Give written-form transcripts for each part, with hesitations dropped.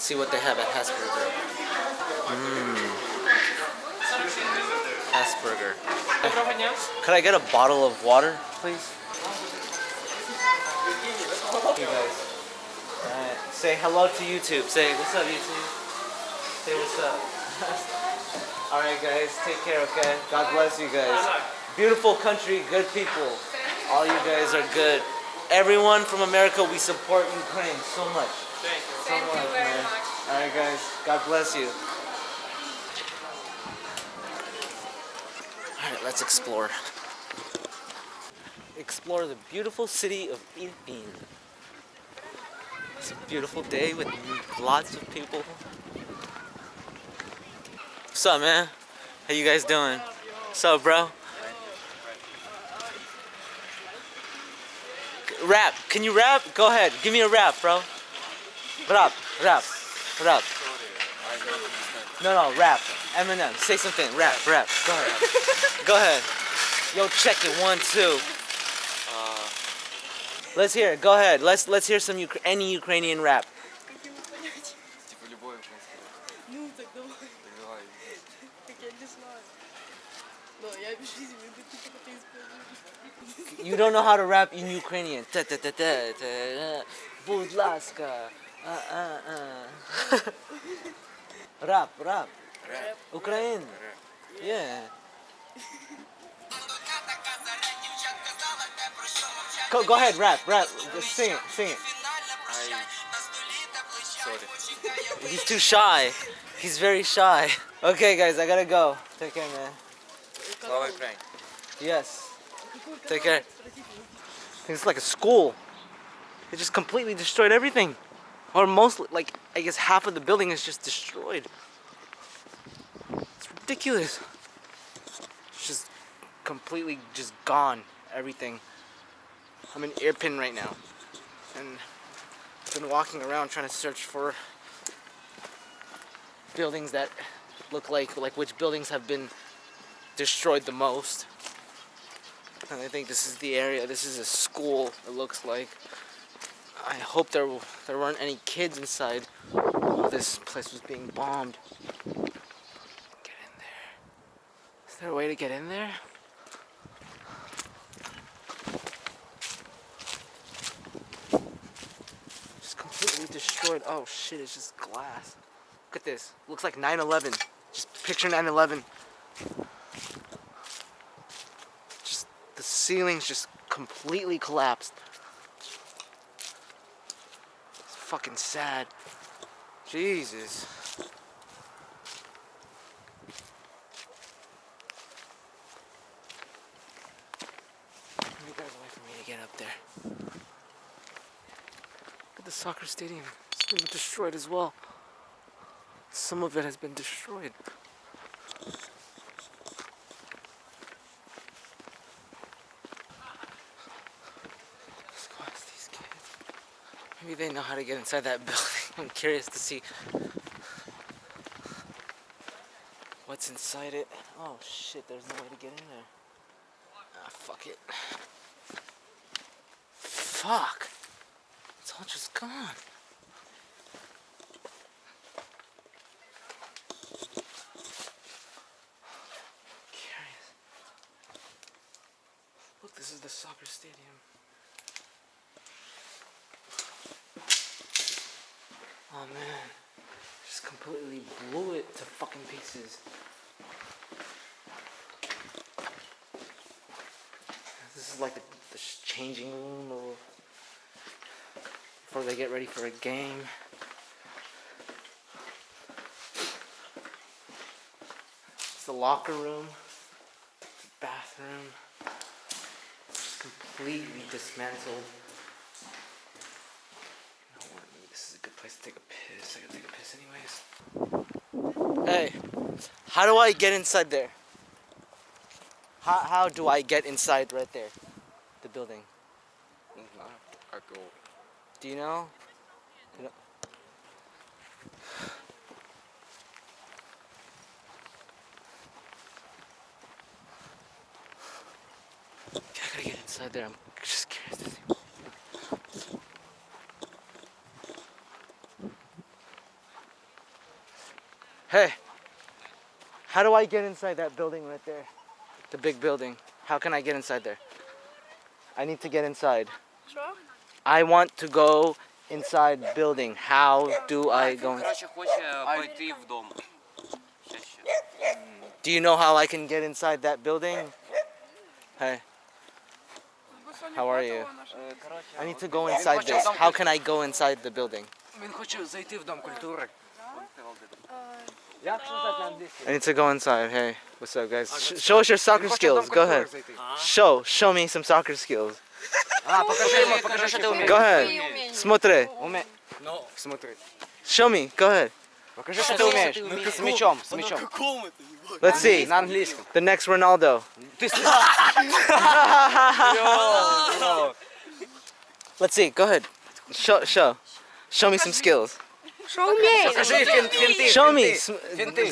see what they have at Hasburger. Hasburger. Could I get a bottle of water, please? You guys. Alright. Say hello to YouTube. Say what's up, YouTube. Say what's up. Alright, guys. Take care, okay? God bless you guys. Beautiful country, good people. All you guys are good. Everyone from America, we support Ukraine so much. Thank you. So much, man. Alright, guys. God bless you. Alright, let's explore. Explore the beautiful city of Irpin. It's a beautiful day with lots of people. What's up, man? How you guys doing? What's up, bro? Rap. Can you rap? Go ahead. Give me a rap, bro. Rap. No, rap. Eminem. Say something. Rap. Go ahead. Go ahead. Yo, check it. 1, 2. Let's hear it. Go ahead. Let's hear some any Ukrainian rap. You don't know how to rap in Ukrainian. Будь ласка. Rap. Ukraine. Yeah. Go ahead, rap. Just sing it. Sorry. He's too shy. He's very shy. Okay, guys, I gotta go. Take care, man. Slava Ukraine. Yes. Take care. It's like a school. They just completely destroyed everything. Or mostly, like, I guess half of the building is just destroyed. It's ridiculous. It's just completely just gone. Everything. I'm in Irpin right now. And I've been walking around trying to search for buildings that look like which buildings have been destroyed the most. And I think this is the area. This is a school, it looks like. I hope there weren't any kids inside while this place was being bombed. Get in there. Is there a way to get in there? Just completely destroyed. Oh shit, it's just glass. Look at this. Looks like 9/11. Just picture 9/11. Just the ceilings just completely collapsed. It's fucking sad. Jesus. You guys wait for me to get up there. Look at the soccer stadium. It's been destroyed as well. Some of it has been destroyed. Let's go ask these kids. Maybe they know how to get inside that building. I'm curious to see what's inside it. Oh shit, there's no way to get in there. Ah, fuck it. Fuck. It's all just gone. Look, this is the soccer stadium. Oh man, just completely blew it to fucking pieces. This is like the changing room or before they get ready for a game. It's the locker room, bathroom. Completely dismantled. This is a good place to take a piss. I gotta take a piss anyways. Hey, how do I get inside there? How do I get inside right there? The building. Do you know? I gotta get inside there. I'm just curious to see. Hey, how do I get inside that building right there? The big building. How can I get inside there? I need to get inside. Що? I want to go inside building. How do I go? Коротше, хоче пойти в дом. Ще. Do you know how I can get inside that building? Hey, how are you? I need to go inside this. How can I go inside the building? Він хоче зайти в Дом культури. I need to go inside. Hey, what's up, guys? Show us your soccer skills. Go ahead. Show me some soccer skills. А, покажи йому, покажи, що ти вмієш. Go ahead. Смотри. Ну, смотри. Show me. Go ahead. Покажи, що ти вмієш. З м'ячом, з м'ячом. Let's see. На англійському. The next Ronaldo. Let's see. Go ahead. Show me some skills. Що вмієш? Покажи фінти. Show me.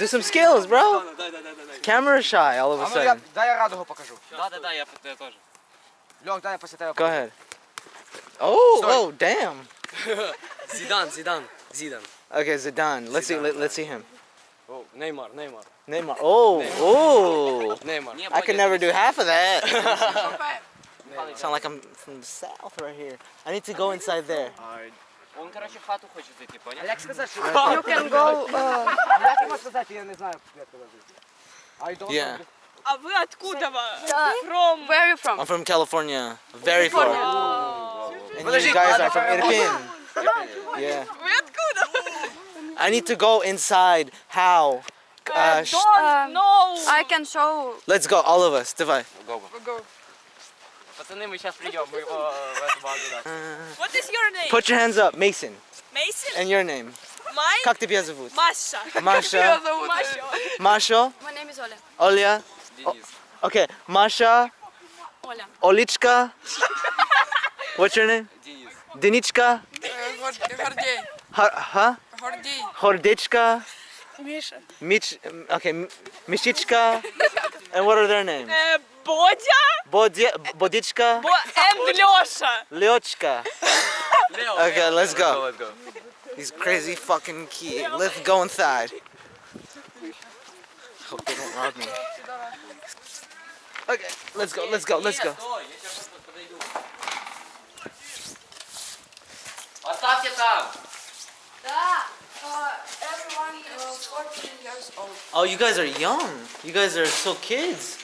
Do some skills, bro. Camera shy all of a А ну, sudden. дай я радугу покажу. Да, я теж. Льох, дай я після тебе Go покажу. ahead. Oh, damn. Зидан. Okay, Zidane. Let's see him. Неймар. Neymar. Oh. Неймар. I could never do half of that. Sound like I'm from the south right here. I need to go inside there. Он, коротше, в хату хоче зайти, А поняв? як сказати, що... You can go. Як йому сказати, я не знаю, як сказати. I don't Yeah. А ви откуда? From. Where are you from? I'm from California. Very far. And you guys are from Irpin. Yeah. Ви откуда? I need to go inside. How? No. I can show. Let's go, all of us. Давай. Пацани, ми зараз прийдемо, ми його в эту базу дати. What is your name? Put your hands up, Mason. Mason? And your name. Mine? Как тебя зовут? Маша. Masha. Маша. Masha. My name is Оля. Оля. Денис. Okay. Masha. Оля. Olichka. What's your name? Денис. Denichka. Гордей. Huh? Гордей. Hordichka. Миша. Okay. Mishichka. And what are their names? Бодя. Bodichka. And Леша. Lyochka. Лео. Okay, let's go. Let's go. These crazy fucking kids. Let's go inside. Hope they don't rob me. Okay, let's go. Стой, я сейчас подойду. Оставьте там. Everyone is 14 years old. Oh, you guys are young. You guys are so kids.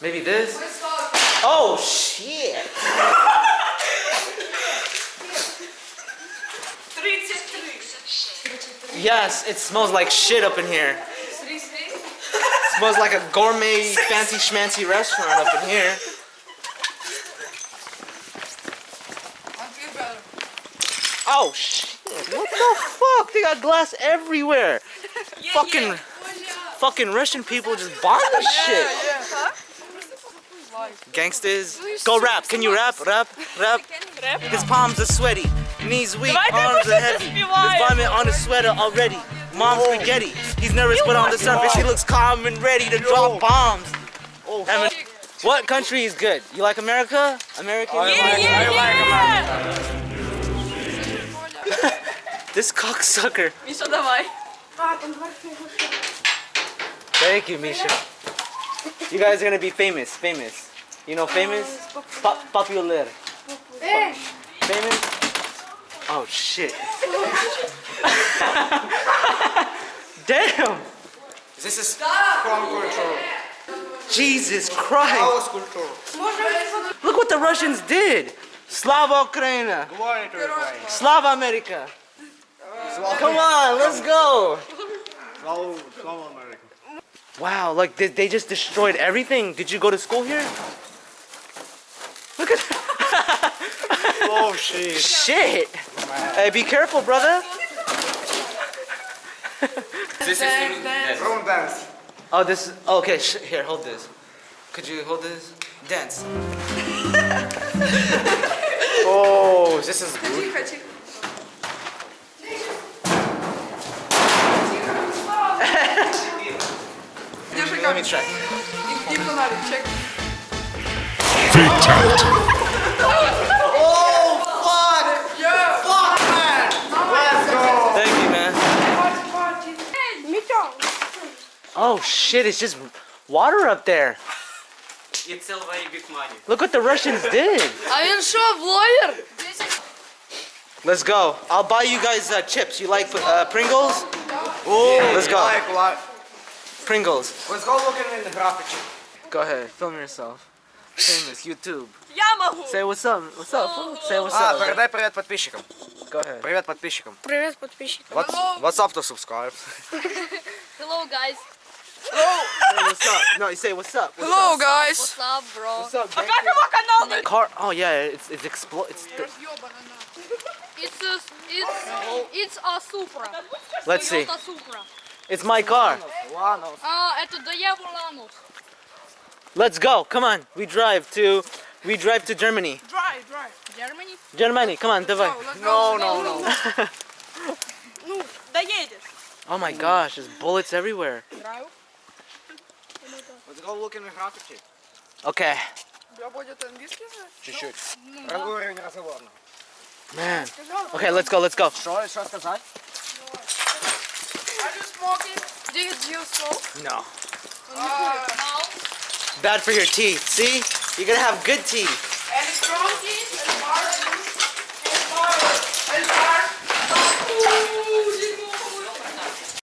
Maybe this? Oh, shit. 33. Yes, it smells like shit up in here. Smells like a gourmet, fancy schmancy restaurant up in here. Oh shit! What the fuck? They got glass everywhere. Fucking Russian people just bought this shit. Gangsters, go rap. Can you rap? Rap. His palms are sweaty, knees weak, arms are heavy. There's vomit on his sweater already. Mom's spaghetti. He's nervous, but on the surface he looks calm and ready to drop bombs. What country is good? You like America? American? This cocksucker. Миша, давай. Thank you, Misha. You guys are gonna be famous. You know famous? Popular. Famous? Oh shit. Damn! This is from culture. Jesus Christ! Our culture. Look what the Russians did! Slava Ukraina! Glory to Ukraine. Slava America! Come on, let's go! Slava America. Wow, like they just destroyed everything. Did you go to school here? Look at that. Oh shit. Shit! Hey, be careful, brother. This is Room dance. Oh, this is okay. Here, hold this. Could you hold this? Dance. Oh, this is good. Тихо, тихо. Let me try. И фонарик, чек. Fatality. Oh fuck! Yeah. Fuck, man! Let's go. Oh shit, it's just water up there. It's a very big money. Look what the Russians did. А він що, блогер? Let's go. I'll buy you guys chips. You like Pringles? Let's go. Pringles. Let's go looking in the graphic. Go ahead, film yourself. Famous YouTube. Я можу. Say what's up. What's up? Fool? Say what's А, up. передай привет подписчикам. Go ahead. Привет подписчикам. Привіт, підписчик. What's up to subscribe? Hello, guys. Say what's up. No, you say what's up. Hello, guys. What's up, bro? What's up, gang? Как его канал? Car. Oh yeah, it's It's It's a Supra. Let's see. Toyota Supra. It's my car. Это Daewoo Lanos. Let's go. Come on. We drive to Germany. Drive. Germany? Germany. Come on, давай. No. Ну, доедешь. Oh my gosh, there's bullets everywhere. Let's go look in the graphic. Okay. Я будет английский знать? Чуть-чуть. Уровень разговорного. Man. Okay, let's go. Що сказати? Are you smoking? Did you smoke? No. Bad for your teeth. See? You're gonna have good teeth. Any strong teeth?